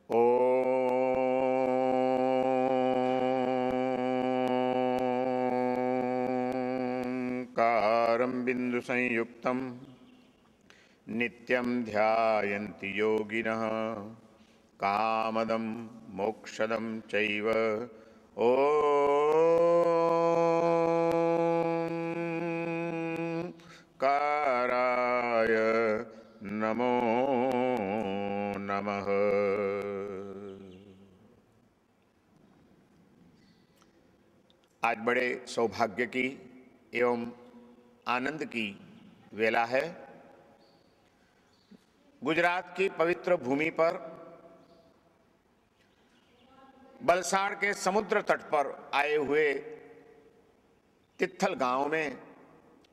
ओंकारं बिंदुसंयुक्तं नित्यं ध्यायन्ति योगिनः कामदं मोक्षदं चैव ओंकाराय नमो नमः। आज बड़े सौभाग्य की एवं आनंद की वेला है। गुजरात की पवित्र भूमि पर बलसाड़ के समुद्र तट पर आए हुए तित्थल गांव में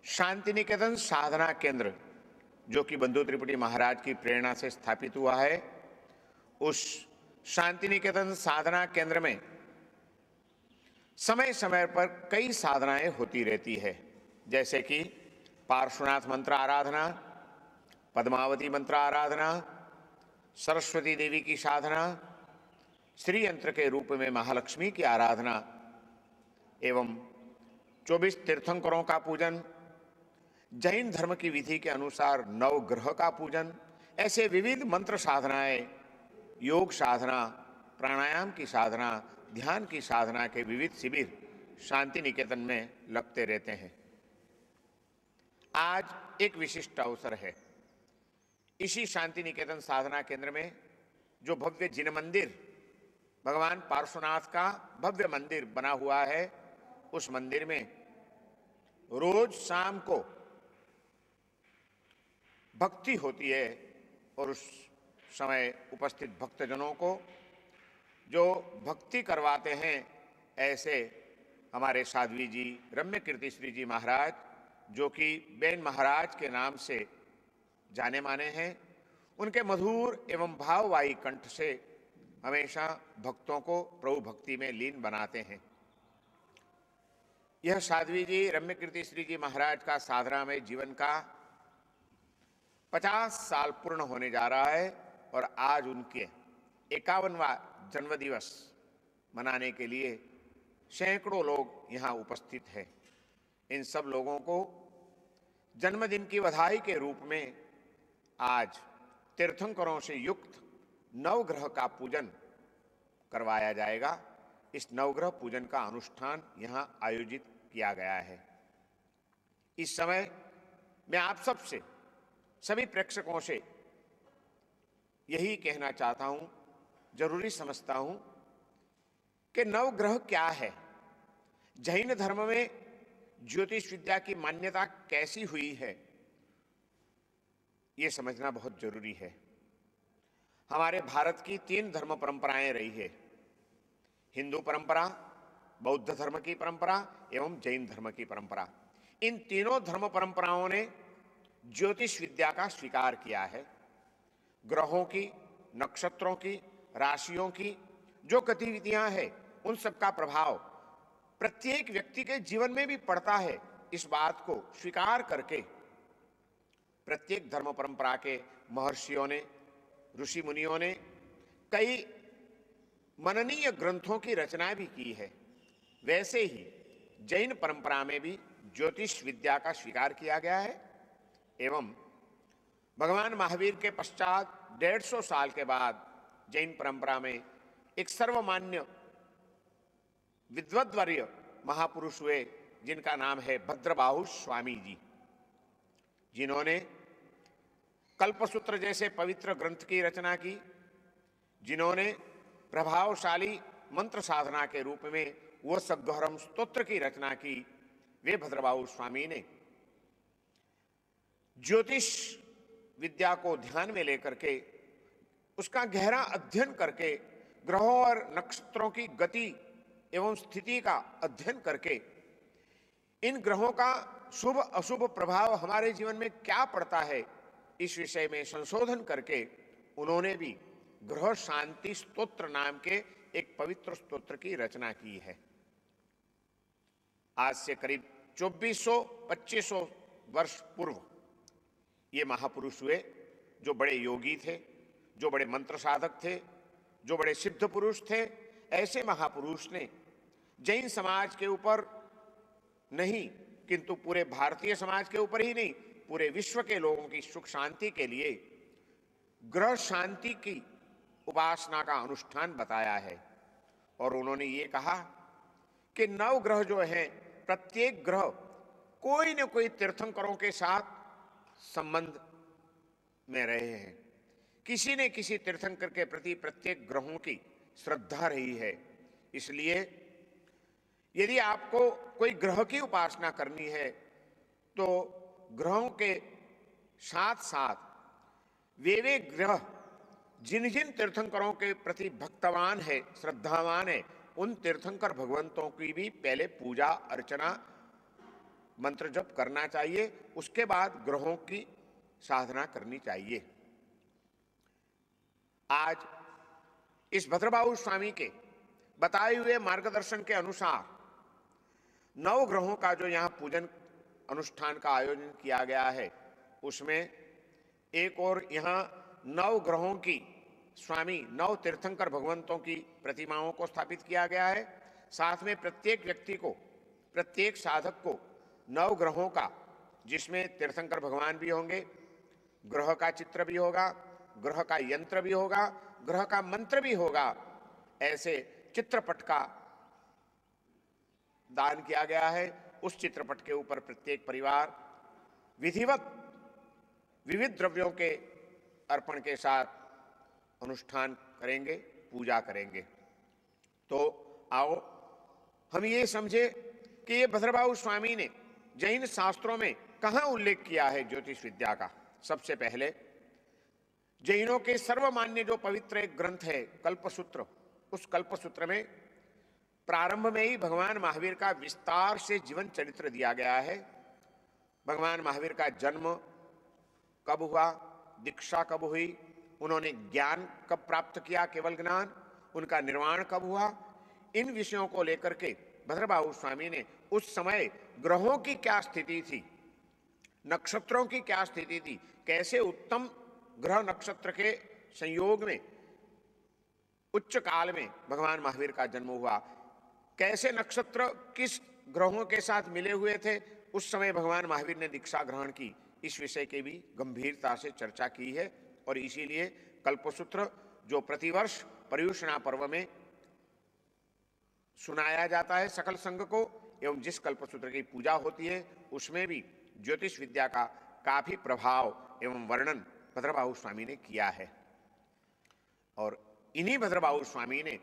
शांति निकेतन साधना केंद्र, जो कि बंधु त्रिपुटी महाराज की प्रेरणा से स्थापित हुआ है, उस शांति निकेतन साधना केंद्र में समय समय पर कई साधनाएं होती रहती है, जैसे कि पार्श्वनाथ मंत्र आराधना, पद्मावती मंत्र आराधना, सरस्वती देवी की साधना, श्री यंत्र के रूप में महालक्ष्मी की आराधना एवं 24 तीर्थंकरों का पूजन, जैन धर्म की विधि के अनुसार नवग्रह का पूजन, ऐसे विविध मंत्र साधनाएं, योग साधना, प्राणायाम की साधना, ध्यान की साधना के विविध शिविर शांति निकेतन में लगते रहते हैं। आज एक विशिष्ट अवसर है। इसी शांति निकेतन साधना केंद्र में जो भव्य जिन मंदिर, भगवान पार्श्वनाथ का भव्य मंदिर बना हुआ है, उस मंदिर में रोज शाम को भक्ति होती है और उस समय उपस्थित भक्तजनों को जो भक्ति करवाते हैं, ऐसे हमारे साध्वी जी रम्य कीर्ति श्री जी महाराज, जो कि बेन महाराज के नाम से जाने माने हैं, उनके मधुर एवं भाववाही कंठ से हमेशा भक्तों को प्रभु भक्ति में लीन बनाते हैं। यह साध्वी जी रम्य कीर्ति श्री जी महाराज का साधना में जीवन का 50 साल पूर्ण होने जा रहा है और आज उनके 51वां जन्मदिवस मनाने के लिए सैकड़ों लोग यहाँ उपस्थित हैं। इन सब लोगों को जन्मदिन की बधाई के रूप में आज तीर्थंकरों से युक्त नवग्रह का पूजन करवाया जाएगा। इस नवग्रह पूजन का अनुष्ठान यहाँ आयोजित किया गया है। इस समय मैं आप सबसे, सभी प्रेक्षकों से यही कहना चाहता हूं, जरूरी समझता हूं कि नवग्रह क्या है, जैन धर्म में ज्योतिष विद्या की मान्यता कैसी हुई है, ये समझना बहुत जरूरी है। हमारे भारत की 3 धर्म परंपराएं रही है: हिंदू परंपरा, बौद्ध धर्म की परंपरा एवं जैन धर्म की परंपरा। इन तीनों धर्म परंपराओं ने ज्योतिष विद्या का स्वीकार किया है। ग्रहों की, नक्षत्रों की, राशियों की जो गतिविधियां हैं, उन सब का प्रभाव प्रत्येक व्यक्ति के जीवन में भी पड़ता है। इस बात को स्वीकार करके प्रत्येक धर्म परंपरा के महर्षियों ने, ऋषि मुनियों ने कई मननीय ग्रंथों की रचना भी की है। वैसे ही जैन परंपरा में भी ज्योतिष विद्या का स्वीकार किया गया है एवं भगवान महावीर के पश्चात 150 साल के बाद जैन परंपरा में एक सर्वमान्य विद्वद्वर्य महापुरुष हुए, जिनका नाम है भद्रबाहु स्वामी जी, जिन्होंने कल्पसूत्र जैसे पवित्र ग्रंथ की रचना की, जिन्होंने प्रभावशाली मंत्र साधना के रूप में वो सद्गहरम स्तोत्र की रचना की। वे भद्रबाहु स्वामी ने ज्योतिष विद्या को ध्यान में लेकर के, उसका गहरा अध्ययन करके, ग्रहों और नक्षत्रों की गति एवं स्थिति का अध्ययन करके, इन ग्रहों का शुभ अशुभ प्रभाव हमारे जीवन में क्या पड़ता है, इस विषय में संशोधन करके उन्होंने भी ग्रह शांति स्तोत्र नाम के एक पवित्र स्तोत्र की रचना की है। आज से करीब 2400-2500 वर्ष पूर्व ये महापुरुष हुए, जो बड़े योगी थे, जो बड़े मंत्र साधक थे, जो बड़े सिद्ध पुरुष थे, ऐसे महापुरुष ने जैन समाज के ऊपर नहीं, किंतु पूरे भारतीय समाज के ऊपर ही नहीं, पूरे विश्व के लोगों की सुख शांति के लिए ग्रह शांति की उपासना का अनुष्ठान बताया है। और उन्होंने ये कहा कि 9 ग्रह जो हैं, प्रत्येक ग्रह कोई न कोई तीर्थंकरों के साथ संबंध में रहे हैं। किसी न किसी तीर्थंकर के प्रति प्रत्येक ग्रहों की श्रद्धा रही है। इसलिए यदि आपको कोई ग्रह की उपासना करनी है तो ग्रहों के साथ साथ वे ग्रह जिन जिन तीर्थंकरों के प्रति भक्तवान है, श्रद्धावान है, उन तीर्थंकर भगवंतों की भी पहले पूजा अर्चना मंत्र जप करना चाहिए, उसके बाद ग्रहों की साधना करनी चाहिए। आज इस भद्रबाहु स्वामी के बताए हुए मार्गदर्शन के अनुसार 9 ग्रहों का जो यहाँ पूजन अनुष्ठान का आयोजन किया गया है, उसमें एक और यहाँ 9 ग्रहों की स्वामी 9 तीर्थंकर भगवंतों की प्रतिमाओं को स्थापित किया गया है। साथ में प्रत्येक व्यक्ति को, प्रत्येक साधक को 9 ग्रहों का, जिसमें तीर्थंकर भगवान भी होंगे, ग्रह का चित्र भी होगा, ग्रह का यंत्र भी होगा, ग्रह का मंत्र भी होगा, ऐसे चित्रपट का दान किया गया है। उस चित्रपट के ऊपर प्रत्येक परिवार विधिवत विविध द्रव्यों के अर्पण के साथ अनुष्ठान करेंगे, पूजा करेंगे। तो आओ हम ये समझे कि ये भद्रबाहु स्वामी ने जैन शास्त्रों में कहाँ उल्लेख किया है ज्योतिष विद्या का। सबसे पहले जैनों के सर्वमान्य जो पवित्र एक ग्रंथ है कल्पसूत्र, उस कल्पसूत्र में प्रारंभ में ही भगवान महावीर का विस्तार से जीवन चरित्र दिया गया है। भगवान महावीर का जन्म कब हुआ, दीक्षा कब हुई, उन्होंने ज्ञान कब प्राप्त किया, केवल ज्ञान, उनका निर्वाण कब हुआ, इन विषयों को लेकर के भद्रबाहु स्वामी ने उस समय ग्रहों की क्या स्थिति थी, नक्षत्रों की क्या स्थिति थी, कैसे उत्तम ग्रह नक्षत्र के संयोग में उच्च काल में भगवान महावीर का जन्म हुआ, कैसे नक्षत्र किस ग्रहों के साथ मिले हुए थे, उस समय भगवान महावीर ने दीक्षा ग्रहण की, इस विषय की भी गंभीरता से चर्चा की है। और इसीलिए कल्पसूत्र जो प्रतिवर्ष पर्युषणा पर्व में सुनाया जाता है सकल संघ को, एवं जिस कल्पसूत्र की पूजा होती है उसमें भी ज्योतिष विद्या का काफी प्रभाव एवं वर्णन भद्रबाहु स्वामी ने किया है। और इन्हीं भद्रबाहु स्वामी ने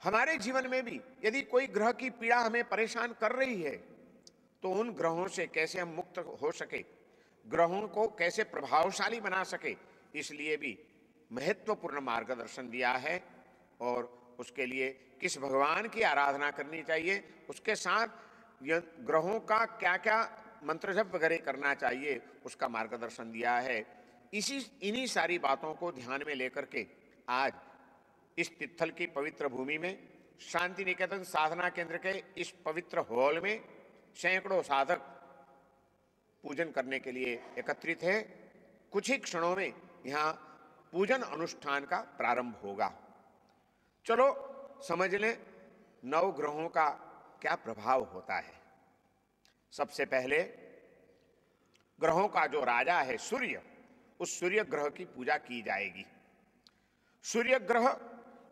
हमारे जीवन में भी यदि कोई ग्रह की पीड़ा हमें परेशान कर रही है तो उन ग्रहों से कैसे हम मुक्त हो सके, ग्रहों को कैसे प्रभावशाली बना सके, इसलिए भी महत्वपूर्ण मार्गदर्शन दिया है। और उसके लिए किस भगवान की आराधना करनी चाहिए, उसके साथ ग्रहों का क्या क्या मंत्र जप वगैरह करना चाहिए, उसका मार्गदर्शन दिया है। इन्हीं सारी बातों को ध्यान में लेकर के आज इस तिथल की पवित्र भूमि में शांति निकेतन साधना केंद्र के इस पवित्र हॉल में सैकड़ों साधक पूजन करने के लिए एकत्रित है। कुछ ही क्षणों में यहाँ पूजन अनुष्ठान का प्रारंभ होगा। चलो समझ लें 9 ग्रहों का क्या प्रभाव होता है। सबसे पहले ग्रहों का जो राजा है सूर्य, उस सूर्य ग्रह की पूजा की जाएगी। सूर्य ग्रह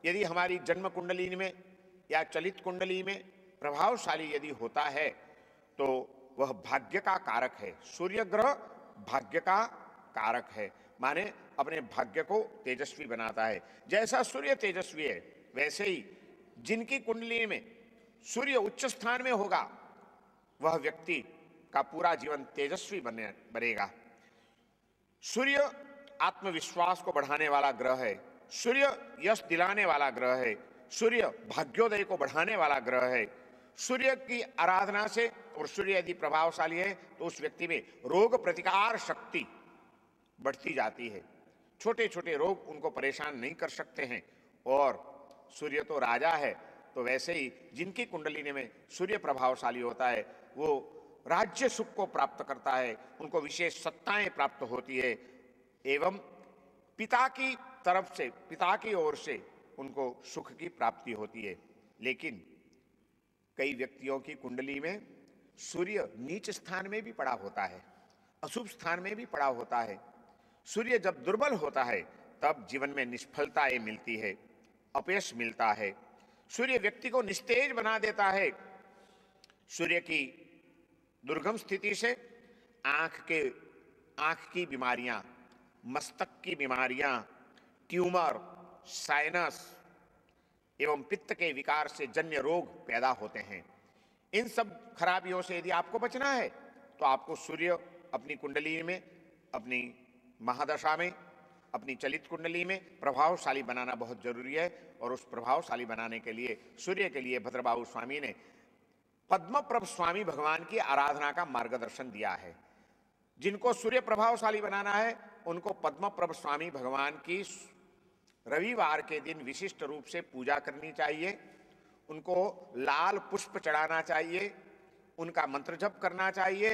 यदि हमारी जन्म कुंडली में या चलित कुंडली में प्रभावशाली यदि होता है तो वह भाग्य का कारक है। सूर्य ग्रह भाग्य का कारक है, माने अपने भाग्य को तेजस्वी बनाता है। जैसा सूर्य तेजस्वी है वैसे ही जिनकी कुंडली में सूर्य उच्च स्थान में होगा वह व्यक्ति का पूरा जीवन तेजस्वी बनेगा। सूर्य आत्मविश्वास को बढ़ाने वाला ग्रह है, सूर्य यश दिलाने वाला ग्रह है, सूर्य भाग्योदय को बढ़ाने वाला ग्रह है। सूर्य की आराधना से, और सूर्य यदि प्रभावशाली है तो उस व्यक्ति में रोग प्रतिकार शक्ति बढ़ती जाती है, छोटे छोटे रोग उनको परेशान नहीं कर सकते हैं। और सूर्य तो राजा है, तो वैसे ही जिनकी कुंडलिनी में सूर्य प्रभावशाली होता है वो राज्य सुख को प्राप्त करता है, उनको विशेष सत्ताएं प्राप्त होती है, एवं पिता की तरफ से, पिता की ओर से उनको सुख की प्राप्ति होती है। लेकिन कई व्यक्तियों की कुंडली में सूर्य नीच स्थान में भी पड़ा होता है, अशुभ स्थान में भी पड़ा होता है। सूर्य जब दुर्बल होता है तब जीवन में निष्फलताएं मिलती है, अपयश मिलता है। सूर्य व्यक्ति को निस्तेज बना देता है। सूर्य की दुर्गम स्थिति से आंख की बीमारियां, मस्तक की बीमारियां, ट्यूमर, साइनस एवं पित्त के विकार से जन्य रोग पैदा होते हैं। इन सब खराबियों से यदि आपको बचना है तो आपको सूर्य अपनी कुंडली में, अपनी महादशा में, अपनी चलित कुंडली में प्रभावशाली बनाना बहुत जरूरी है। और उस प्रभावशाली बनाने के लिए सूर्य के लिए भद्रबाहु स्वामी ने पद्मप्रभ स्वामी भगवान की आराधना का मार्गदर्शन दिया है। जिनको सूर्य प्रभावशाली बनाना है उनको पद्मप्रभ स्वामी भगवान की रविवार के दिन विशिष्ट रूप से पूजा करनी चाहिए, उनको लाल पुष्प चढ़ाना चाहिए, उनका मंत्र जप करना चाहिए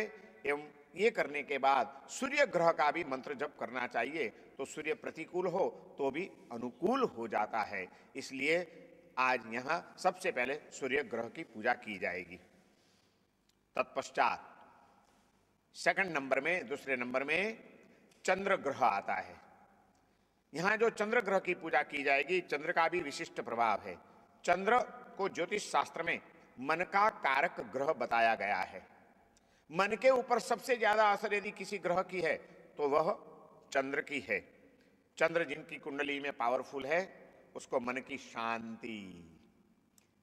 एवं ये करने के बाद सूर्य ग्रह का भी मंत्र जप करना चाहिए। तो सूर्य प्रतिकूल हो तो भी अनुकूल हो जाता है। इसलिए आज यहां सबसे पहले सूर्य ग्रह की पूजा की जाएगी। तत्पश्चात सेकंड नंबर में, दूसरे नंबर में चंद्र ग्रह आता है। यहां जो चंद्र ग्रह की पूजा की जाएगी, चंद्र का भी विशिष्ट प्रभाव है। चंद्र को ज्योतिष शास्त्र में मन का कारक ग्रह बताया गया है। मन के ऊपर सबसे ज्यादा असर यदि किसी ग्रह की है तो वह चंद्र की है। चंद्र जिनकी कुंडली में पावरफुल है उसको मन की शांति,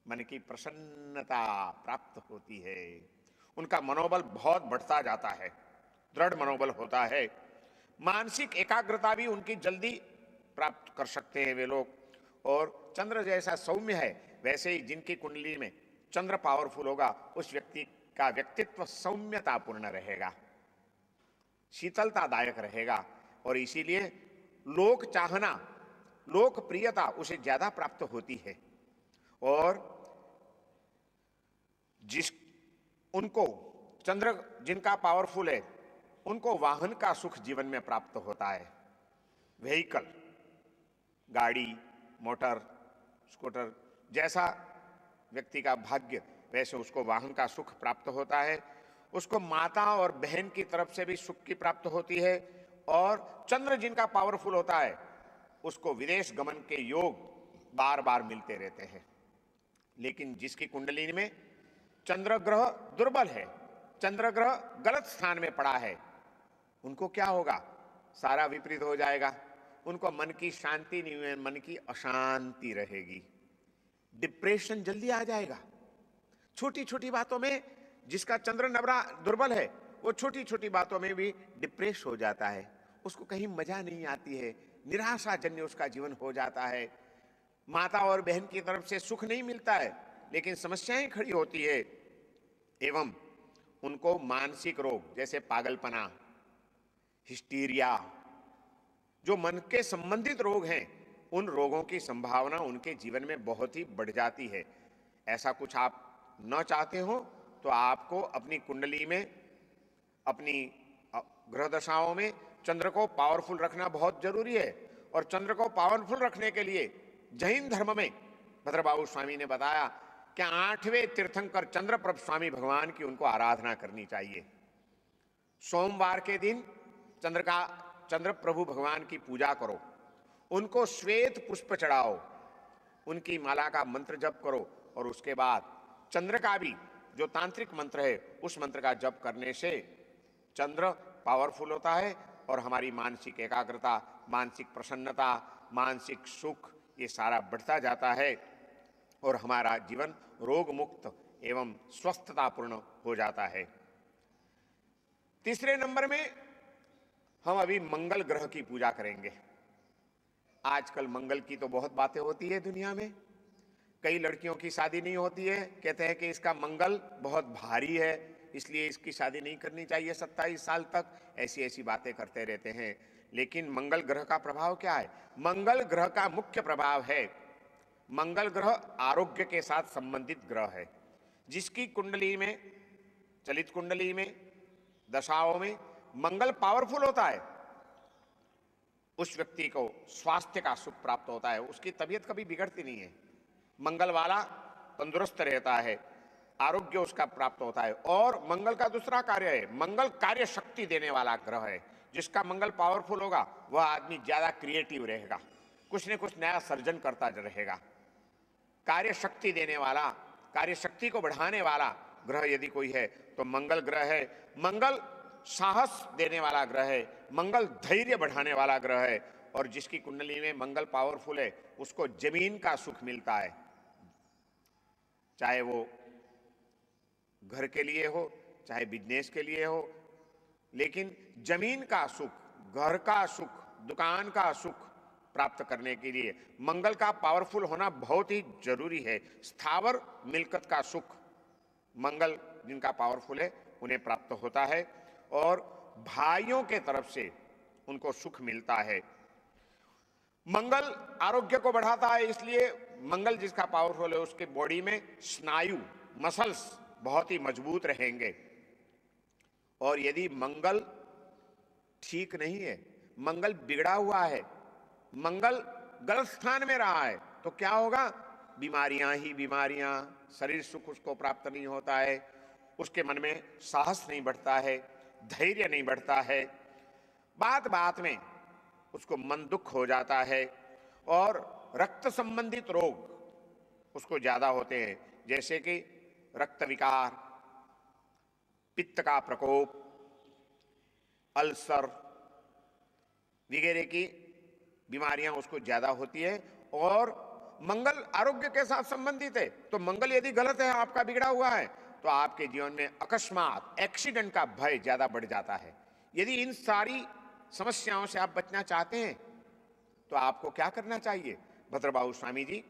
मन की प्रसन्नता प्राप्त होती है। उनका मनोबल बहुत बढ़ता जाता है, दृढ़ मनोबल होता है। मानसिक एकाग्रता भी उनकी जल्दी प्राप्त कर सकते हैं वे लोग। और चंद्र जैसा सौम्य है वैसे ही जिनकी कुंडली में चंद्र पावरफुल होगा उस व्यक्ति का व्यक्तित्व सौम्यतापूर्ण रहेगा, शीतलतादायक रहेगा। और इसीलिए लोक चाहना, लोकप्रियता उसे ज्यादा प्राप्त होती है। और उनको चंद्र जिनका पावरफुल है उनको वाहन का सुख जीवन में प्राप्त होता है। व्हीकल, गाड़ी, मोटर, स्कूटर, जैसा व्यक्ति का भाग्य वैसे उसको वाहन का सुख प्राप्त होता है। उसको माता और बहन की तरफ से भी सुख की प्राप्त होती है। और चंद्र जिनका पावरफुल होता है उसको विदेश गमन के योग बार बार मिलते रहते हैं। लेकिन जिसकी कुंडली में चंद्र ग्रह दुर्बल है, चंद्र ग्रह गलत स्थान में पड़ा है, उनको क्या होगा? सारा विपरीत हो जाएगा। उनको मन की शांति नहीं है, मन की अशांति रहेगी। डिप्रेशन जल्दी आ जाएगा। छोटी छोटी बातों में जिसका चंद्र नबरा दुर्बल है वो छोटी छोटी बातों में भी डिप्रेस हो जाता है। उसको कहीं मजा नहीं आती है, निराशाजन्य उसका जीवन हो जाता है। माता और बहन की तरफ से सुख नहीं मिलता है लेकिन समस्याएं खड़ी होती है। एवं उनको मानसिक रोग जैसे पागलपना, हिस्टीरिया, जो मन के संबंधित रोग हैं, उन रोगों की संभावना उनके जीवन में बहुत ही बढ़ जाती है। ऐसा कुछ आप न चाहते हो तो आपको अपनी कुंडली में, अपनी ग्रह दशाओं में चंद्र को पावरफुल रखना बहुत जरूरी है। और चंद्र को पावरफुल रखने के लिए जैन धर्म में भद्रबाहु स्वामी ने बताया कि 8वें तीर्थंकर चंद्रप्रभ स्वामी भगवान की उनको आराधना करनी चाहिए। सोमवार के दिन चंद्र प्रभु भगवान की पूजा करो, उनको श्वेत पुष्प चढ़ाओ, उनकी माला का मंत्र जप करो। और उसके बाद चंद्र का भी जो तांत्रिक मंत्र है उस मंत्र का जप करने से चंद्र पावरफुल होता है और हमारी मानसिक एकाग्रता, मानसिक प्रसन्नता, मानसिक सुख ये सारा बढ़ता जाता है और हमारा जीवन रोग मुक्त एवं स्वस्थतापूर्ण हो जाता है। तीसरे नंबर में हम अभी मंगल ग्रह की पूजा करेंगे। आजकल मंगल की तो बहुत बातें होती है दुनिया में। कई लड़कियों की शादी नहीं होती है, कहते हैं कि इसका मंगल बहुत भारी है इसलिए इसकी शादी नहीं करनी चाहिए 27 साल तक। ऐसी ऐसी बातें करते रहते हैं। लेकिन मंगल ग्रह का प्रभाव क्या है? मंगल ग्रह का मुख्य प्रभाव है, मंगल ग्रह आरोग्य के साथ संबंधित ग्रह है। जिसकी कुंडली में, चलित कुंडली में, दशाओं में मंगल पावरफुल होता है उस व्यक्ति को स्वास्थ्य का सुख प्राप्त होता है, उसकी तबीयत कभी बिगड़ती नहीं है, मंगल वाला तंदुरुस्त रहता है, आरोग्य उसका प्राप्त होता है। और मंगल का दूसरा कार्य है, मंगल कार्य शक्ति देने वाला ग्रह है। जिसका मंगल पावरफुल होगा वह आदमी ज्यादा क्रिएटिव रहेगा, कुछ न कुछ नया सर्जन करता रहेगा। कार्य शक्ति देने वाला, कार्य शक्ति को बढ़ाने वाला ग्रह यदि कोई है तो मंगल ग्रह है। मंगल साहस देने वाला ग्रह है, मंगल धैर्य बढ़ाने वाला ग्रह है। और जिसकी कुंडली में मंगल पावरफुल है उसको जमीन का सुख मिलता है, चाहे वो घर के लिए हो चाहे बिजनेस के लिए हो, लेकिन जमीन का सुख, घर का सुख, दुकान का सुख प्राप्त करने के लिए मंगल का पावरफुल होना बहुत ही जरूरी है। स्थावर मिलकत का सुख मंगल जिनका पावरफुल है उन्हें प्राप्त होता है, और भाइयों के तरफ से उनको सुख मिलता है। मंगल आरोग्य को बढ़ाता है, इसलिए मंगल जिसका पावरफुल है उसके बॉडी में स्नायु, मसल्स बहुत ही मजबूत रहेंगे। और यदि मंगल ठीक नहीं है, मंगल बिगड़ा हुआ है, मंगल गलत स्थान में रहा है, तो क्या होगा? बीमारियां ही बीमारियां, शरीर सुख उसको प्राप्त नहीं होता है, उसके मन में साहस नहीं बढ़ता है, धैर्य नहीं बढ़ता है, बात बात में उसको मन दुख हो जाता है, और रक्त संबंधित रोग उसको ज्यादा होते हैं, जैसे कि रक्त विकार, पित्त का प्रकोप, अल्सर वगैरह की बीमारियां उसको ज्यादा होती है। और मंगल आरोग्य के साथ संबंधित है, तो मंगल यदि गलत है, आपका बिगड़ा हुआ है, तो आपके जीवन में अकस्मात एक्सीडेंट का भय ज्यादा बढ़ जाता है। यदि इन सारी समस्याओं से आप बचना चाहते हैं तो आपको क्या करना चाहिए? भद्रबाहु स्वामी जी,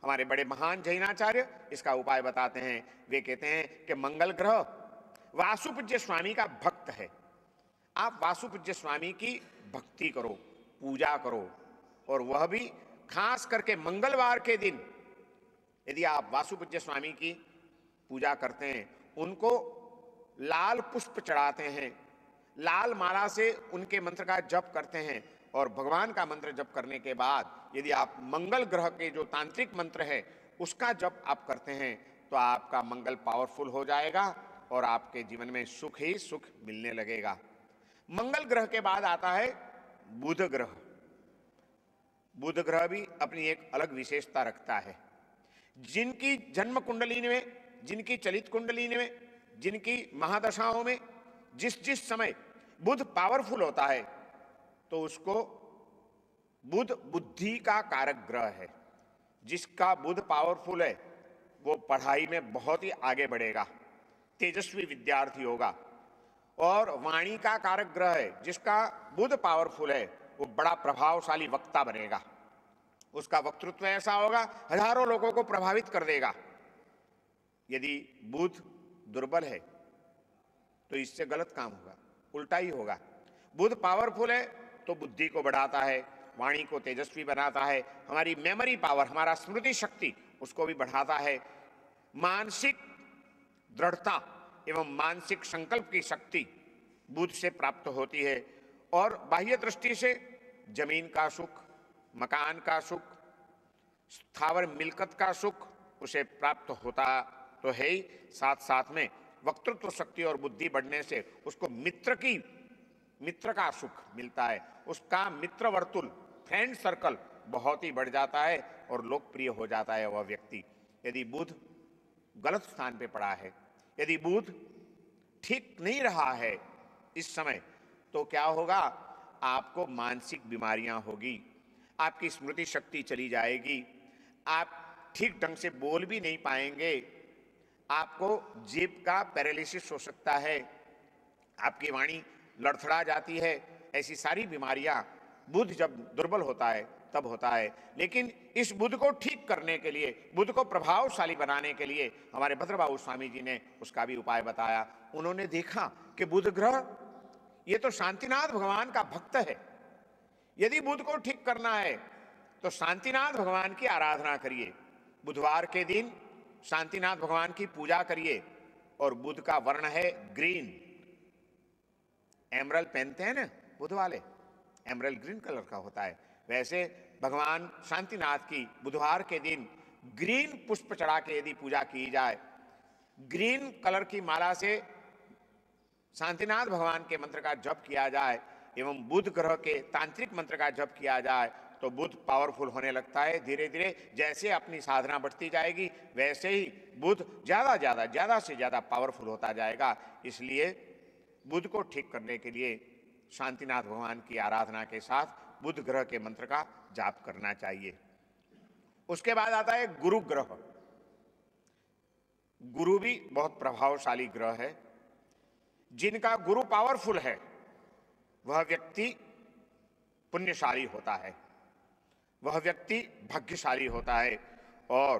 हमारे बड़े महान जैनाचार्य, इसका उपाय बताते हैं। वे कहते हैं कि मंगल ग्रह वासुपूज्य स्वामी का भक्त है, आप वासुपूज्य स्वामी की भक्ति करो, पूजा करो, और वह भी खास करके मंगलवार के दिन यदि आप वासुपूज्य स्वामी की पूजा करते हैं, उनको लाल पुष्प चढ़ाते हैं, लाल माला से उनके मंत्र का जप करते हैं, और भगवान का मंत्र जप करने के बाद यदि आप मंगल ग्रह के जो तांत्रिक मंत्र है उसका जप आप करते हैं तो आपका मंगल पावरफुल हो जाएगा और आपके जीवन में सुख ही सुख मिलने लगेगा। मंगल ग्रह के बाद आता है बुध ग्रह। बुध ग्रह भी अपनी एक अलग विशेषता रखता है। जिनकी जन्म कुंडली में, जिनकी चलित कुंडली में, जिनकी महादशाओं में जिस जिस समय बुध पावरफुल होता है तो उसको बुध बुद्धि का कारक ग्रह है। जिसका बुध पावरफुल है वो पढ़ाई में बहुत ही आगे बढ़ेगा, तेजस्वी विद्यार्थी होगा। और वाणी का कारक ग्रह है, जिसका बुध पावरफुल है वो बड़ा प्रभावशाली वक्ता बनेगा, उसका वक्तृत्व ऐसा होगा हजारों लोगों को प्रभावित कर देगा। यदि बुध दुर्बल है तो इससे गलत काम होगा, उल्टा ही होगा। बुध पावरफुल है तो बुद्धि को बढ़ाता है, वाणी को तेजस्वी बनाता है, हमारी मेमोरी पावर, हमारा स्मृति शक्ति उसको भी बढ़ाता है, मानसिक दृढ़ता एवं मानसिक संकल्प की शक्ति बुध से प्राप्त होती है। और बाह्य दृष्टि से जमीन का सुख, मकान का सुख, स्थावर मिलकत का सुख उसे प्राप्त होता तो है ही, साथ साथ में वक्तृत्व शक्ति और बुद्धि बढ़ने से उसको मित्र का सुख मिलता है, उसका मित्र वर्तुल, फ्रेंड सर्कल बहुत ही बढ़ जाता है और लोकप्रिय हो जाता है वह व्यक्ति। यदि बुध गलत स्थान पे पड़ा है, यदि बुध ठीक नहीं रहा है इस समय, तो क्या होगा? आपको मानसिक बीमारियां होगी, आपकी स्मृति शक्ति चली जाएगी, आप ठीक ढंग से बोल भी नहीं पाएंगे, आपको जीभ का पैरालिसिस हो सकता है, आपकी वाणी लड़खड़ा जाती है। ऐसी सारी बीमारियां बुध जब दुर्बल होता है तब होता है। लेकिन इस बुध को ठीक करने के लिए, बुध को प्रभावशाली बनाने के लिए हमारे भद्रबाहु स्वामी जी ने उसका भी उपाय बताया। उन्होंने देखा कि बुध ग्रह ये तो शांतिनाथ भगवान का भक्त है, यदि बुध को ठीक करना है तो शांतिनाथ भगवान की आराधना करिए, बुधवार के दिन शांतिनाथ भगवान की पूजा करिए। और बुध का वर्ण है ग्रीन, एमरल्ड पहनते हैं ना बुध वाले, एमरल्ड ग्रीन कलर का होता है। वैसे भगवान शांतिनाथ की बुधवार के दिन ग्रीन पुष्प चढ़ा के यदि पूजा की जाए, ग्रीन कलर की माला से शांतिनाथ भगवान के मंत्र का जप किया जाए एवं बुध ग्रह के तांत्रिक मंत्र का जप किया जाए तो बुध पावरफुल होने लगता है। धीरे धीरे जैसे अपनी साधना बढ़ती जाएगी वैसे ही बुध ज्यादा से ज्यादा पावरफुल होता जाएगा। इसलिए बुध को ठीक करने के लिए शांतिनाथ भगवान की आराधना के साथ बुध ग्रह के मंत्र का जाप करना चाहिए। उसके बाद आता है गुरु ग्रह। गुरु भी बहुत प्रभावशाली ग्रह है। जिनका गुरु पावरफुल है वह व्यक्ति पुण्यशाली होता है, वह व्यक्ति भाग्यशाली होता है और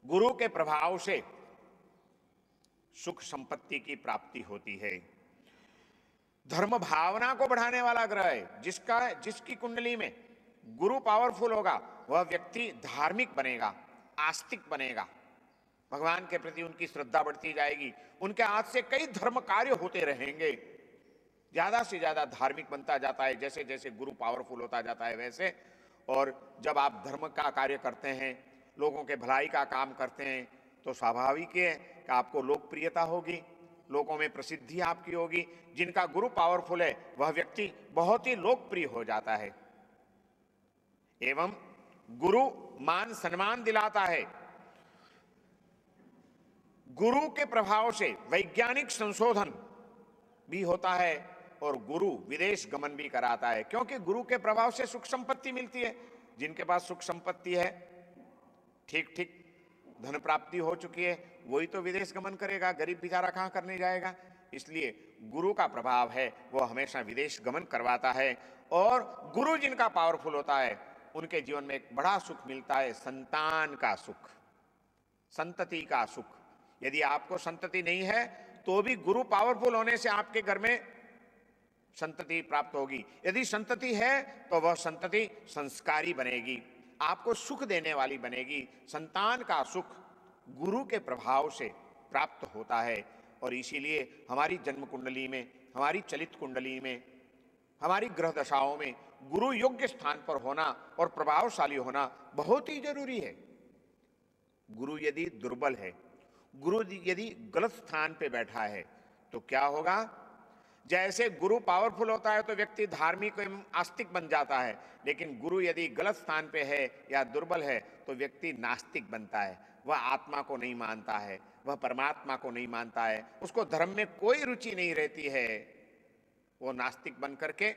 गुरु के प्रभाव से सुख संपत्ति की प्राप्ति होती है। धर्म भावना को बढ़ाने वाला ग्रह है। जिसकी कुंडली में गुरु पावरफुल होगा वह व्यक्ति धार्मिक बनेगा, आस्तिक बनेगा, भगवान के प्रति उनकी श्रद्धा बढ़ती जाएगी, उनके हाथ से कई धर्म कार्य होते रहेंगे, ज्यादा से ज्यादा धार्मिक बनता जाता है जैसे जैसे गुरु पावरफुल होता जाता है वैसे। और जब आप धर्म का कार्य करते हैं, लोगों के भलाई का काम करते हैं तो स्वाभाविक है कि आपको लोकप्रियता होगी, लोगों में प्रसिद्धि आपकी होगी। जिनका गुरु पावरफुल है वह व्यक्ति बहुत ही लोकप्रिय हो जाता है एवं गुरु मान सम्मान दिलाता है। गुरु के प्रभाव से वैज्ञानिक संशोधन भी होता है और गुरु विदेश गमन भी कराता है, क्योंकि गुरु के प्रभाव से सुख संपत्ति मिलती है। जिनके पास सुख संपत्ति है, ठीक ठीक धन प्राप्ति हो चुकी है, वही तो विदेश गमन करेगा, गरीब बेचारा कहां करने जाएगा। इसलिए गुरु का प्रभाव है वो हमेशा विदेश गमन करवाता है। और गुरु जिनका पावरफुल होता है उनके जीवन में एक बड़ा सुख मिलता है, संतान का सुख, संतति का सुख। यदि आपको संतति नहीं है तो भी गुरु पावरफुल होने से आपके घर में संतति प्राप्त होगी। यदि संतति है तो वह संतति संस्कारी बनेगी, आपको सुख देने वाली बनेगी। संतान का सुख गुरु के प्रभाव से प्राप्त होता है और इसीलिए हमारी जन्म कुंडली में, हमारी चलित कुंडली में, हमारी ग्रह दशाओं में गुरु योग्य स्थान पर होना और प्रभावशाली होना बहुत ही जरूरी है। गुरु यदि दुर्बल है, गुरु यदि गलत स्थान पे बैठा है तो क्या होगा? जैसे गुरु पावरफुल होता है तो व्यक्ति धार्मिक एवं आस्तिक बन जाता है, लेकिन गुरु यदि गलत स्थान पे है या दुर्बल है तो व्यक्ति नास्तिक बनता है। वह आत्मा को नहीं मानता है, वह परमात्मा को नहीं मानता है, उसको धर्म में कोई रुचि नहीं रहती है। वो नास्तिक बन करके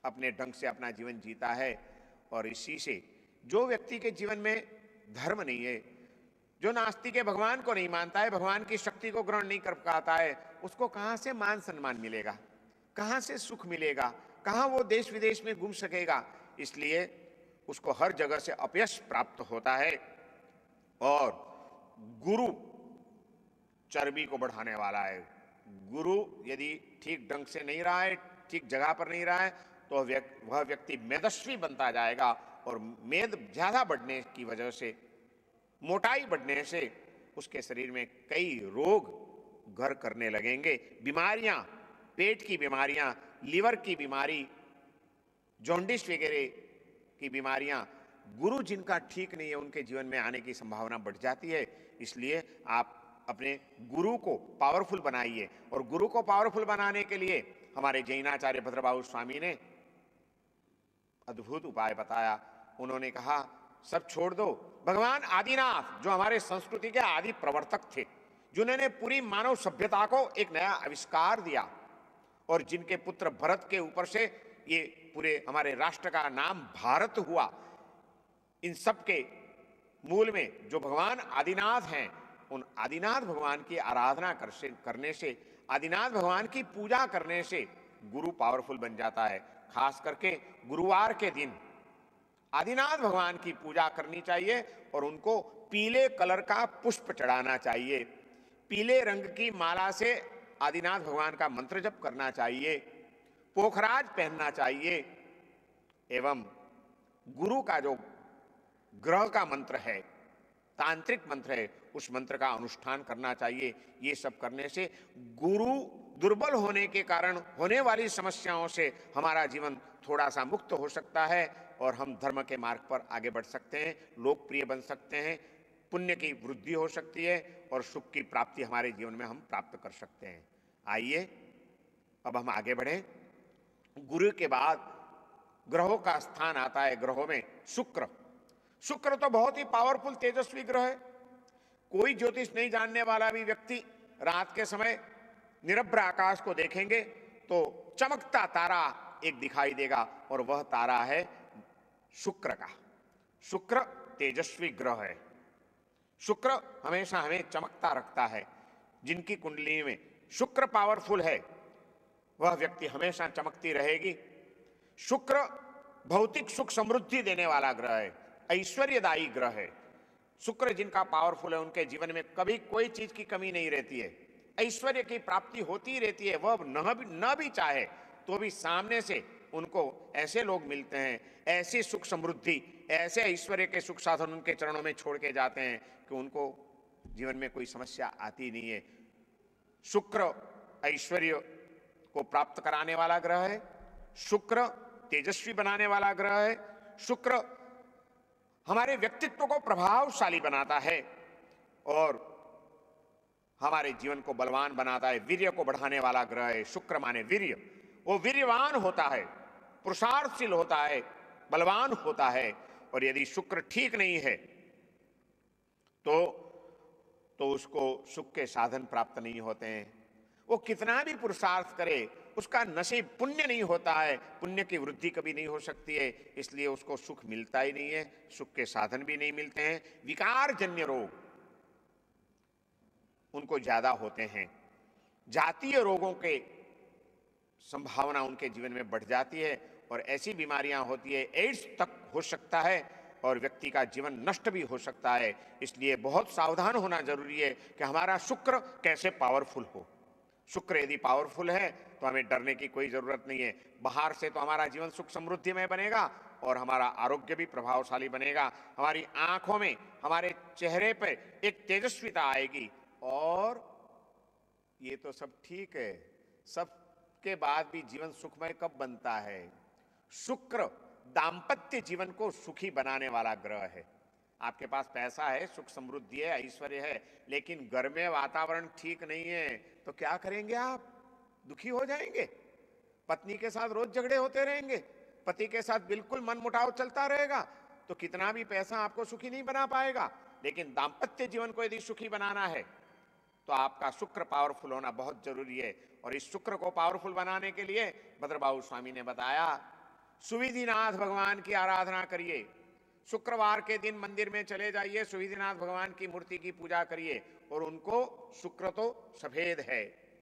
अपने ढंग से अपना जीवन जीता है। और इसी से जो व्यक्ति के जीवन में धर्म नहीं है, जो नास्तिक है, भगवान को नहीं मानता है, भगवान की शक्ति को ग्रहण नहीं कर पाता है, उसको कहां से मान सम्मान मिलेगा, कहां से सुख मिलेगा, कहां वो देश विदेश में घूम सकेगा। इसलिए उसको हर जगह से अपयश प्राप्त होता है। और गुरु चर्बी को बढ़ाने वाला है। गुरु यदि ठीक ढंग से नहीं रहा है, ठीक जगह पर नहीं रहा है तो वह व्यक्ति मेदस्वी बनता जाएगा और मेद ज्यादा बढ़ने की वजह से, मोटाई बढ़ने से उसके शरीर में कई रोग घर करने लगेंगे। बीमारियां, पेट की बीमारियां, लीवर की बीमारी, जॉन्डिस वगैरह की बीमारियां गुरु जिनका ठीक नहीं है उनके जीवन में आने की संभावना बढ़ जाती है। इसलिए आप अपने गुरु को पावरफुल बनाइए। और गुरु को पावरफुल बनाने के लिए हमारे जैनाचार्य भद्रबाहु स्वामी ने अद्भुत उपाय बताया। उन्होंने कहा सब छोड़ दो। भगवान आदिनाथ जो हमारे संस्कृति के आदि प्रवर्तक थे, जिन्होंने पूरी मानव सभ्यता को एक नया आविष्कार दिया और जिनके पुत्र भरत के ऊपर से ये पूरे हमारे राष्ट्र का नाम भारत हुआ, इन सब के मूल में जो भगवान आदिनाथ हैं, उन आदिनाथ भगवान की आराधना करने से, आदिनाथ भगवान की पूजा करने से गुरु पावरफुल बन जाता है। खास करके गुरुवार के दिन आदिनाथ भगवान की पूजा करनी चाहिए और उनको पीले कलर का पुष्प चढ़ाना चाहिए। पीले रंग की माला से आदिनाथ भगवान का मंत्र जप करना चाहिए, पोखराज पहनना चाहिए एवं गुरु का जो ग्रह का मंत्र है, तांत्रिक मंत्र है, उस मंत्र का अनुष्ठान करना चाहिए। ये सब करने से गुरु दुर्बल होने के कारण होने वाली समस्याओं से हमारा जीवन थोड़ा सा मुक्त हो सकता है और हम धर्म के मार्ग पर आगे बढ़ सकते हैं, लोकप्रिय बन सकते हैं, पुण्य की वृद्धि हो सकती है और सुख की प्राप्ति हमारे जीवन में हम प्राप्त कर सकते हैं। आइए अब हम आगे बढ़ें। गुरु के बाद ग्रहों का स्थान आता है। ग्रहों में शुक्र। शुक्र तो बहुत ही पावरफुल तेजस्वी ग्रह है। कोई ज्योतिष नहीं जानने वाला भी व्यक्ति रात के समय निरभ्र आकाश को देखेंगे तो चमकता तारा एक दिखाई देगा और वह तारा है शुक्र का। शुक्र तेजस्वी ग्रह है। शुक्र हमेशा हमें चमकता रखता है। जिनकी कुंडली में शुक्र पावरफुल है वह व्यक्ति हमेशा चमकती रहेगी। शुक्र भौतिक सुख समृद्धि देने वाला ग्रह है, ऐश्वर्यदायी ग्रह है। शुक्र जिनका पावरफुल है उनके जीवन में कभी कोई चीज की कमी नहीं रहती है, ऐश्वर्य की प्राप्ति होती रहती है। वह न भी चाहे तो भी सामने से उनको ऐसे लोग मिलते हैं, ऐसी सुख समृद्धि, ऐसे ऐश्वर्य के सुख साधन उनके चरणों में छोड़ के जाते हैं कि उनको जीवन में कोई समस्या आती नहीं है। शुक्र ऐश्वर्य को प्राप्त कराने वाला ग्रह है। शुक्र तेजस्वी बनाने वाला ग्रह है। शुक्र हमारे व्यक्तित्व को प्रभावशाली बनाता है और हमारे जीवन को बलवान बनाता है। वीर्य को बढ़ाने वाला ग्रह है। शुक्र माने वीर्य। वो वीर्यवान होता है, पुरुषार्थशील होता है, बलवान होता है। और यदि शुक्र ठीक नहीं है तो उसको सुख के साधन प्राप्त नहीं होते हैं। वो कितना भी पुरुषार्थ करे उसका नसीब पुण्य नहीं होता है, पुण्य की वृद्धि कभी नहीं हो सकती है, इसलिए उसको सुख मिलता ही नहीं है, सुख के साधन भी नहीं मिलते हैं। विकार जन्य रोग उनको ज्यादा होते हैं। जातीय रोगों के संभावना उनके जीवन में बढ़ जाती है और ऐसी बीमारियां होती है, एड्स तक हो सकता है और व्यक्ति का जीवन नष्ट भी हो सकता है। इसलिए बहुत सावधान होना जरूरी है कि हमारा शुक्र कैसे पावरफुल हो। शुक्र यदि पावरफुल है तो हमें डरने की कोई जरूरत नहीं है। बाहर से तो हमारा जीवन सुख समृद्धिमय बनेगा और हमारा आरोग्य भी प्रभावशाली बनेगा। हमारी आंखों में, हमारे चेहरे पर एक तेजस्विता आएगी। और ये तो सब ठीक है, सब के बाद भी जीवन सुखमय कब बनता है? शुक्र दाम्पत्य जीवन को सुखी बनाने वाला ग्रह है। आपके पास पैसा है, सुख समृद्धि है, ऐश्वर्य है, लेकिन घर में वातावरण ठीक नहीं है तो क्या करेंगे आप? दुखी हो जाएंगे। पत्नी के साथ रोज झगड़े होते रहेंगे, पति के साथ बिल्कुल मनमुटाव चलता रहेगा, तो कितना भी पैसा आपको सुखी नहीं बना पाएगा। लेकिन दाम्पत्य जीवन को यदि सुखी बनाना है तो आपका शुक्र पावरफुल होना बहुत जरूरी है। और इस शुक्र को पावरफुल बनाने के लिए भद्रबाहु स्वामी ने बताया, सुविधिनाथ भगवान की आराधना करिए। शुक्रवार के दिन मंदिर में चले जाइए, सुविधिनाथ भगवान की मूर्ति की पूजा करिए और उनको, शुक्र तो सफेद है,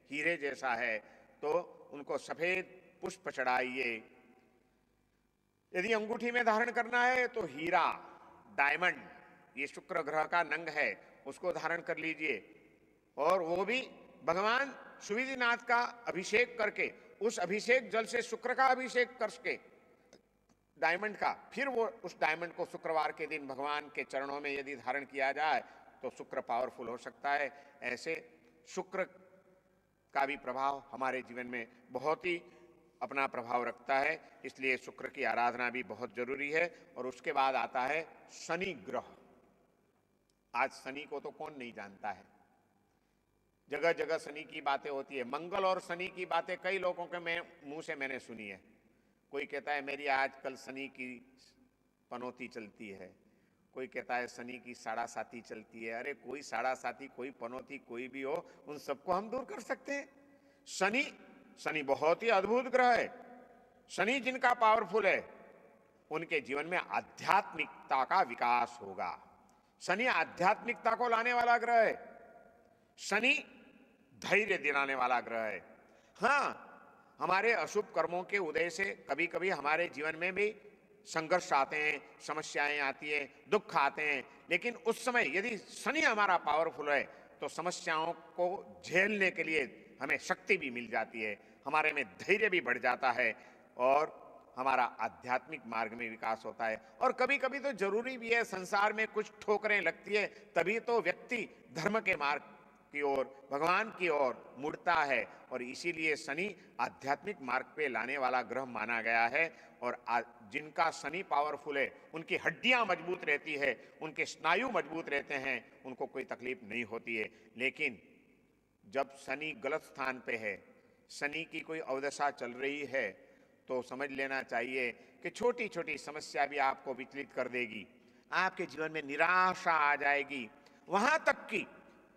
हीरे जैसा है, तो उनको सफेद पुष्प चढ़ाइए। यदि अंगूठी में धारण करना है तो हीरा, डायमंड, ये शुक्र ग्रह का नंग है, उसको धारण कर लीजिए। और वो भी भगवान सुविधिनाथ का अभिषेक करके, उस अभिषेक जल से शुक्र का अभिषेक करके डायमंड का, फिर वो उस डायमंड को शुक्रवार के दिन भगवान के चरणों में यदि धारण किया जाए तो शुक्र पावरफुल हो सकता है। ऐसे शुक्र का भी प्रभाव हमारे जीवन में बहुत ही अपना प्रभाव रखता है, इसलिए शुक्र की आराधना भी बहुत जरूरी है। और उसके बाद आता है शनि ग्रह। आज शनि को तो कौन नहीं जानता है, जगह जगह शनि की बातें होती है। मंगल और शनि की बातें कई लोगों के मुंह से मैंने सुनी है। कोई कहता है मेरी आजकल शनि की पनौती चलती है, कोई कहता है शनि की साढ़ा साती चलती है। अरे कोई साढ़ा साती, कोई पनौती, कोई भी हो, उन सबको हम दूर कर सकते हैं। शनि बहुत ही अद्भुत ग्रह है। शनि जिनका पावरफुल है उनके जीवन में आध्यात्मिकता का विकास होगा। शनि आध्यात्मिकता को लाने वाला ग्रह है। शनि धैर्य दिलाने वाला ग्रह है। हाँ, हमारे अशुभ कर्मों के उदय से कभी कभी हमारे जीवन में भी संघर्ष आते हैं, समस्याएं आती हैं, दुख आते हैं, लेकिन उस समय यदि शनि हमारा पावरफुल है तो समस्याओं को झेलने के लिए हमें शक्ति भी मिल जाती है, हमारे में धैर्य भी बढ़ जाता है और हमारा आध्यात्मिक मार्ग में विकास होता है। और कभी कभी तो जरूरी भी है, संसार में कुछ ठोकरें लगती है तभी तो व्यक्ति धर्म के मार्ग की ओर, भगवान की ओर मुड़ता है। और इसीलिए शनि आध्यात्मिक मार्ग पे लाने वाला ग्रह माना गया है। और जिनका शनि पावरफुल है, उनकी हड्डियां मजबूत रहती है, उनके स्नायु मजबूत रहते हैं, उनको कोई तकलीफ नहीं होती है। लेकिन जब शनि गलत स्थान पे है, शनि की कोई अवदशा चल रही है, तो समझ लेना चाहिए कि छोटी छोटी समस्या भी आपको विचलित कर देगी, आपके जीवन में निराशा आ जाएगी। वहां तक कि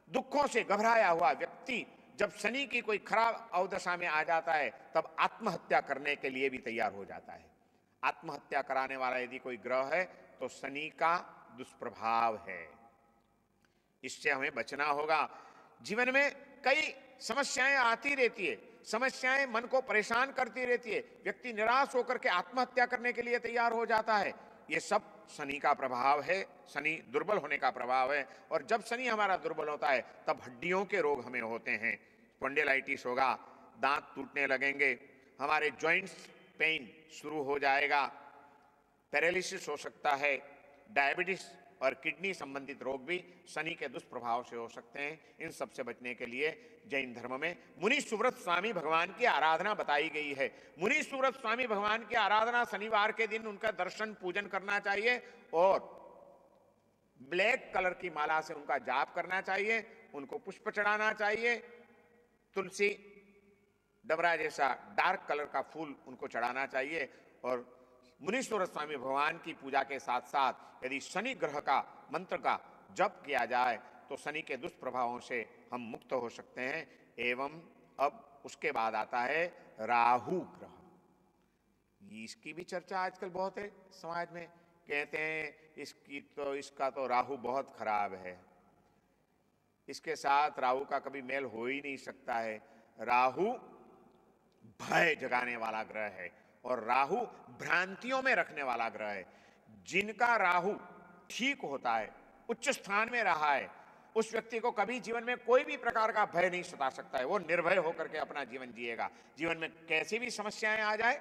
दुखों से घबराया हुआ व्यक्ति जब शनि की कोई खराब अवदशा में आ जाता है, तब आत्महत्या करने के लिए भी तैयार हो जाता है। आत्महत्या कराने वाला यदि कोई ग्रह है तो शनि का दुष्प्रभाव है। इससे हमें बचना होगा। जीवन में कई समस्याएं आती रहती है, समस्याएं मन को परेशान करती रहती है, व्यक्ति निराश होकर के आत्महत्या करने के लिए तैयार हो जाता है। ये सब शनि का प्रभाव है, शनि दुर्बल होने का प्रभाव है। और जब शनि हमारा दुर्बल होता है तब हड्डियों के रोग हमें होते हैं। स्पॉन्डिलाइटिस होगा, दांत टूटने लगेंगे, हमारे जॉइंट्स पेन शुरू हो जाएगा, पैरालिसिस हो सकता है, डायबिटीज और किडनी संबंधित रोग भी शनि के दुष्प्रभाव से हो सकते हैं। इन सब से बचने के लिए जैन धर्म में मुनि सुव्रत स्वामी भगवान की आराधना बताई गई है। मुनि सुव्रत स्वामी भगवान की आराधना शनिवार के दिन उनका दर्शन पूजन करना चाहिए और ब्लैक कलर की माला से उनका जाप करना चाहिए, उनको पुष्प चढ़ाना चाहिए, तुलसी डबरा जैसा डार्क कलर का फूल उनको चढ़ाना चाहिए। और मुनीश्वर स्वामी भगवान की पूजा के साथ साथ यदि शनि ग्रह का मंत्र का जप किया जाए तो शनि के दुष्प्रभावों से हम मुक्त हो सकते हैं। एवं अब उसके बाद आता है राहु ग्रह। इसकी भी चर्चा आजकल बहुत है समाज में। कहते हैं इसका तो राहु बहुत खराब है, इसके साथ राहु का कभी मेल हो ही नहीं सकता है। राहु भय जगाने वाला ग्रह है और राहु भ्रांतियों में रखने वाला ग्रह है। जिनका राहु ठीक होता है, उच्च स्थान में रहा है, उस व्यक्ति को कभी जीवन में कोई भी प्रकार का भय नहीं सता सकता है। वो निर्भय होकर के अपना जीवन जिएगा। जीवन में कैसी भी समस्याएं आ जाए,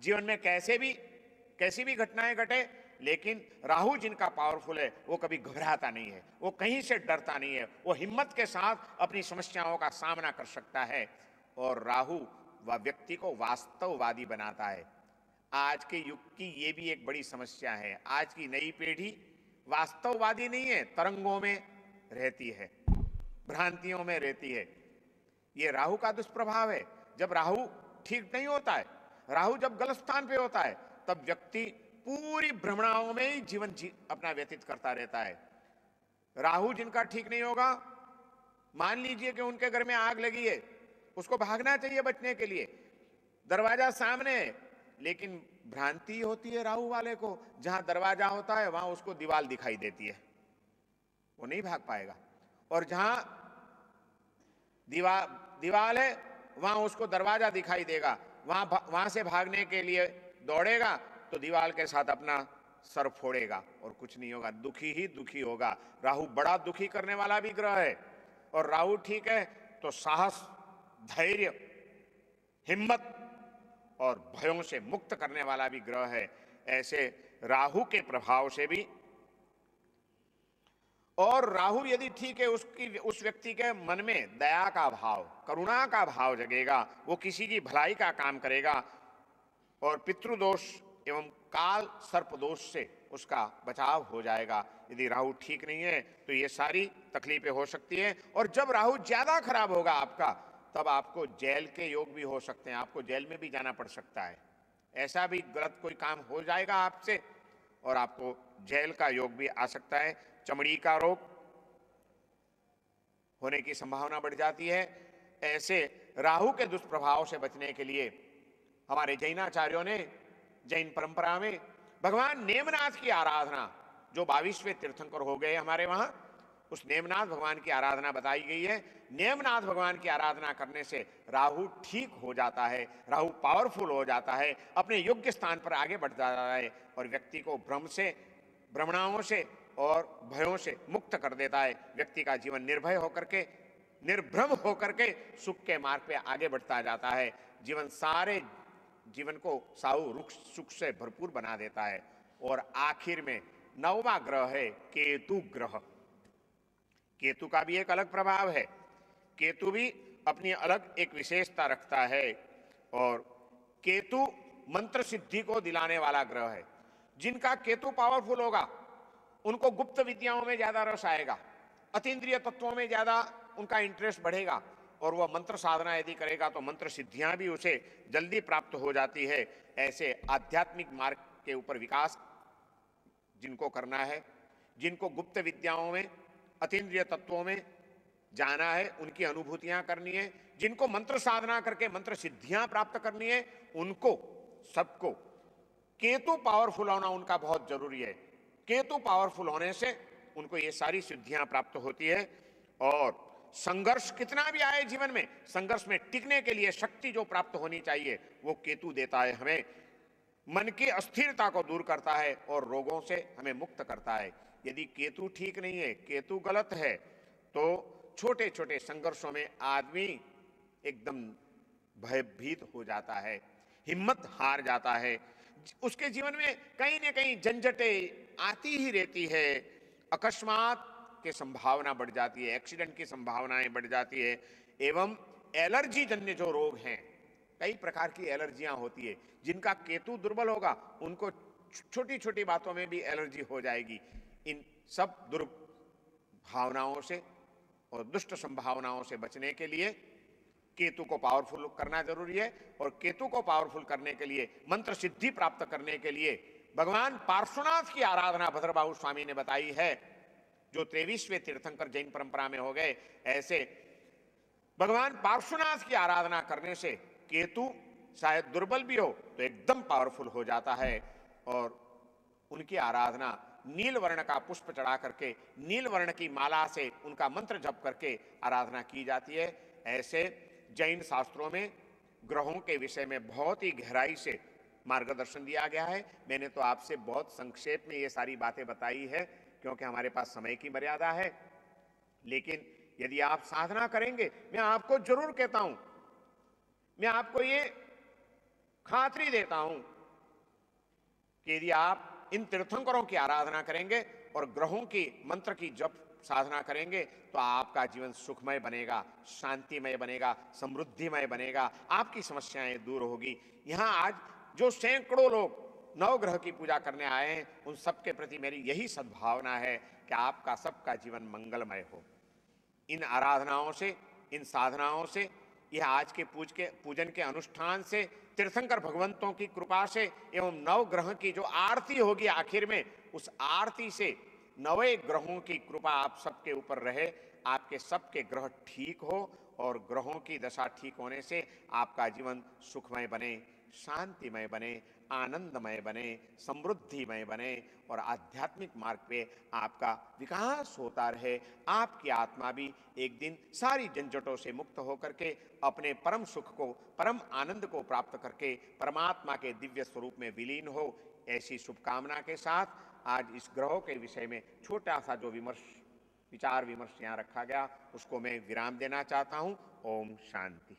जीवन में कैसी भी घटनाएं घटे, लेकिन राहु जिनका पावरफुल है वो कभी घबराता नहीं है, वो कहीं से डरता नहीं है, वो हिम्मत के साथ अपनी समस्याओं का सामना कर सकता है। और राहु वह व्यक्ति को वास्तववादी बनाता है। आज के युग की ये भी एक बड़ी समस्या है। आज की नई पीढ़ी वास्तववादी नहीं है, तरंगों में रहती है, भ्रांतियों में रहती है। ये राहु का दुष्प्रभाव है। जब राहु ठीक नहीं होता है, राहु जब गलत स्थान पे होता है, तब व्यक्ति पूरी भ्रमणाओं में ही जीवन अपना व्यतीत करता रहता है। राहु जिनका ठीक नहीं होगा, मान लीजिए कि उनके घर में आग लगी है, उसको भागना चाहिए बचने के लिए। दरवाजा सामने है, लेकिन भ्रांति होती है राहु वाले को, जहां दरवाजा होता है वहां उसको दीवार दिखाई देती है, वो नहीं भाग पाएगा। और जहां दीवार है वहां उसको दरवाजा दिखाई देगा, वहां से भागने के लिए दौड़ेगा तो दीवार के साथ अपना सर फोड़ेगा और कुछ नहीं होगा, दुखी ही दुखी होगा। राहु बड़ा दुखी करने वाला भी ग्रह है। और राहु ठीक है तो साहस, धैर्य, हिम्मत और भयों से मुक्त करने वाला भी ग्रह है। ऐसे राहु के प्रभाव से भी, और राहु यदि ठीक है, उस व्यक्ति के मन में दया का भाव, करुणा का भाव जगेगा, वो किसी की भलाई का काम करेगा और पितृदोष एवं काल सर्प दोष से उसका बचाव हो जाएगा। यदि राहु ठीक नहीं है तो ये सारी तकलीफें हो सकती हैं। और जब राहु ज्यादा खराब होगा आपका, तब आपको जेल के योग भी हो सकते हैं, आपको जेल में भी जाना पड़ सकता है। ऐसा भी गलत कोई काम हो जाएगा आपसे और आपको जेल का योग भी आ सकता है। चमड़ी का रोग होने की संभावना बढ़ जाती है। ऐसे राहु के दुष्प्रभाव से बचने के लिए हमारे जैनाचार्यों ने जैन परंपरा में भगवान नेमनाथ की आराधना, जो 22वें तीर्थंकर हो गए हमारे वहां, उस नेमनाथ भगवान की आराधना बताई गई है। नेमनाथ भगवान की आराधना करने से राहु ठीक हो जाता है, राहु पावरफुल हो जाता है, अपने योग्य स्थान पर आगे बढ़ जाता है और व्यक्ति को भ्रम से, भ्रमणाओं से और भयों से मुक्त कर देता है। व्यक्ति का जीवन निर्भय होकर के, निर्भ्रम होकर के सुख के मार्ग पे आगे बढ़ता जाता है। जीवन को साहु सुख से भरपूर बना देता है। और आखिर में 9वां ग्रह है केतु ग्रह। केतु का भी एक अलग प्रभाव है। केतु भी अपनी अलग एक विशेषता रखता है और केतु मंत्र सिद्धि को दिलाने वाला ग्रह है। जिनका केतु पावरफुल होगा उनको गुप्त विद्याओं में ज्यादा रस आएगा, अतीन्द्रिय तत्वों में ज्यादा उनका इंटरेस्ट बढ़ेगा और वह मंत्र साधना यदि करेगा तो मंत्र सिद्धियां भी उसे जल्दी प्राप्त हो जाती है। ऐसे आध्यात्मिक मार्ग के ऊपर विकास जिनको करना है, जिनको गुप्त विद्याओं में अतीन्द्रिय तत्वों में जाना है, उनकी अनुभूतियां करनी है, जिनको मंत्र साधना करके मंत्र सिद्धियां प्राप्त करनी है, उनको सबको केतु पावरफुल होना उनका बहुत जरूरी है। केतु पावरफुल होने से उनको ये सारी सिद्धियां प्राप्त होती है और संघर्ष कितना भी आए जीवन में, संघर्ष में टिकने के लिए शक्ति जो प्राप्त होनी चाहिए वो केतु देता है हमें। मन की अस्थिरता को दूर करता है और रोगों से हमें मुक्त करता है। यदि केतु ठीक नहीं है, केतु गलत है, तो छोटे छोटे संघर्षों में आदमी एकदम भयभीत हो जाता है, हिम्मत हार जाता है। उसके जीवन में कहीं न कहीं झंझटें आती ही रहती है, अकस्मात की संभावना बढ़ जाती है, एक्सीडेंट की संभावनाएं बढ़ जाती है एवं एलर्जी जन्य जो रोग हैं, कई प्रकार की एलर्जियां होती है। जिनका केतु दुर्बल होगा उनको छोटी छोटी बातों में भी एलर्जी हो जाएगी। इन सब दुर्भावनाओं से और दुष्ट संभावनाओं से बचने के लिए केतु को पावरफुल करना जरूरी है और केतु को पावरफुल करने के लिए, मंत्र सिद्धि प्राप्त करने के लिए भगवान पार्श्वनाथ की आराधना भद्रबाहु स्वामी ने बताई है, जो 23वें तीर्थंकर जैन परंपरा में हो गए। ऐसे भगवान पार्श्वनाथ की आराधना करने से केतु शायद दुर्बल भी हो तो एकदम पावरफुल हो जाता है और उनकी आराधना नील वर्ण का पुष्प चढ़ा करके, नील वर्ण की माला से उनका मंत्र जप करके आराधना की जाती है। ऐसे जैन शास्त्रों में ग्रहों के विषय में बहुत ही गहराई से मार्गदर्शन दिया गया है। मैंने तो आपसे बहुत संक्षेप में ये सारी बातें बताई है क्योंकि हमारे पास समय की मर्यादा है, लेकिन यदि आप साधना करेंगे, मैं आपको जरूर कहता हूं, मैं आपको ये खातरी देता हूं कि यदि आप इन तीर्थंकरों की आराधना करेंगे और ग्रहों की मंत्र की जप साधना करेंगे तो आपका जीवन सुखमय बनेगा, शांतिमय बनेगा, समृद्धिमय बनेगा, आपकी समस्याएं दूर होगी। यहां आज जो सैकड़ों लोग नवग्रह की पूजा करने आए हैं, उन सबके प्रति मेरी यही सद्भावना है कि आपका सबका जीवन मंगलमय हो। इन आराधनाओं से, इन साधनाओं से, यह आज के पूजन के अनुष्ठान से, तीर्थंकर भगवंतों की कृपा से एवं नवग्रह की जो आरती होगी आखिर में, उस आरती से नवे ग्रहों की कृपा आप सबके ऊपर रहे, आपके सबके ग्रह ठीक हो और ग्रहों की दशा ठीक होने से आपका जीवन सुखमय बने, शांतिमय बने, आनंदमय बने, समृद्धिमय बने और आध्यात्मिक मार्ग पे आपका विकास होता रहे। आपकी आत्मा भी एक दिन सारी झंझटों से मुक्त होकर के अपने परम सुख को, परम आनंद को प्राप्त करके परमात्मा के दिव्य स्वरूप में विलीन हो, ऐसी शुभकामना के साथ आज इस ग्रहों के विषय में छोटा सा जो विचार विमर्श यहाँ रखा गया उसको मैं विराम देना चाहता हूँ। ओम शांति।